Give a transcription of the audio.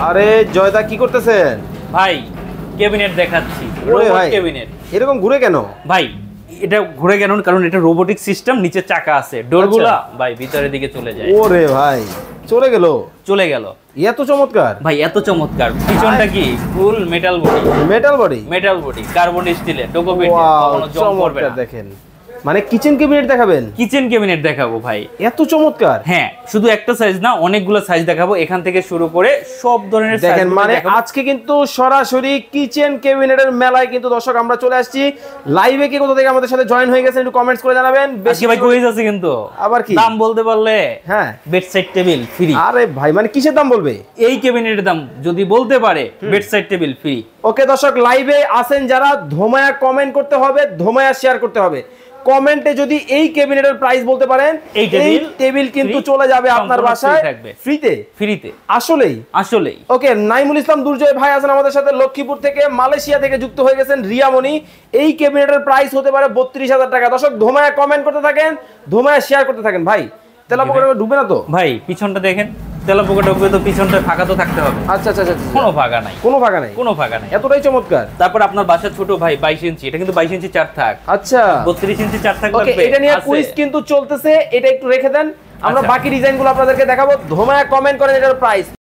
আরে জয়দা কি করতেছেন ভাই ক্যাবিনেট দেখাচ্ছি। Robot cabinet. এরকম ঘুরে কেন ভাই এটা ঘুরে কেন, কারণ এটা রোবোটিক সিস্টেম, নিচে চাকা আছে, ডোরগুলা ভাই ভিতরের দিকে চলে যায়। ওরে ভাই চলে গেল। চলে গেল। এত চমৎকার ভাই, এত চমৎকার। পিছনটা কি ফুল metal body. Metal body, metal body, carbon স্টিলের, ডোকোপেট, কখনো জং করবে না। দেখেন মানে কিচেন ক্যাবিনেট দেখাবেন? কিচেন ক্যাবিনেট দেখাবো ভাই। এত চমৎকার। হ্যাঁ, শুধু একটা সাইজ না, অনেকগুলো সাইজ দেখাবো, এখান থেকে শুরু করে সব ধরনের সাইজ দেখেন। মানে আজকে কিন্তু সরাসরি কিচেন ক্যাবিনেটের মেলায় কিন্তু দর্শক আমরা চলে আসছি। লাইভে কি কোথা থেকে আমাদের সাথে জয়েন হয়ে গেছেন একটু কমেন্টস করে জানাবেন। বেশি ভাই কইজ আছে কিন্তু আবার কি দাম বলতে পারলে? হ্যাঁ, বেডসাইড টেবিল ফ্রি। আরে ভাই মানে কিসের দাম বলবে? এই ক্যাবিনেটের দাম যদি বলতে পারে, বেডসাইড টেবিল ফ্রি। ওকে দর্শক, লাইভে আছেন যারা, ধোমায়া কমেন্ট করতে হবে, ধোমায়া শেয়ার করতে হবে। কমেন্টে যদি এই ক্যাবিনেটের প্রাইস বলতে পারেন, এই টেবিল কিন্তু চলে যাবে আপনার বাসায় ফ্রিতে। ফ্রিতে আসলেই আসলেই। ওকে, নাইমুল ইসলাম দুর্জয় ভাই আছেন আমাদের সাথে লক্ষ্মীপুর থেকে, মালয়েশিয়া থেকে যুক্ত হয়ে গেছেন রিয়ামণি। এই ক্যাবিনেটের প্রাইস হতে পারে 32,000 টাকা। দর্শক ধোমায়া কমেন্ট করতে থাকেন, ধোমায়া শেয়ার করতে থাকেন। ভাই তেলাপোকা ডুবে না তো? ভাই পিছনটা দেখেন, তেলাপোকা ডুবে তো পিছনটা ফাঁকা তো থাকতে হবে। আচ্ছা আচ্ছা আচ্ছা, কোনো ফাঁকা নাই, কোনো ফাঁকা নাই, কোনো ফাঁকা নাই। এতটাই চমৎকার। তারপর আপনার বাসা ছোট ভাই 22 ইঞ্চি, এটা কিন্তু 22 ইঞ্চি চার থাক। আচ্ছা 32 ইঞ্চি চার থাক লাগবে। এটা নিয়ে কুইজ কিন্তু চলতেছে, এটা একটু রেখে দেন, আমরা বাকি ডিজাইনগুলো আপনাদেরকে দেখাবো। ধোমায়া কমেন্ট করেন এটার প্রাইস।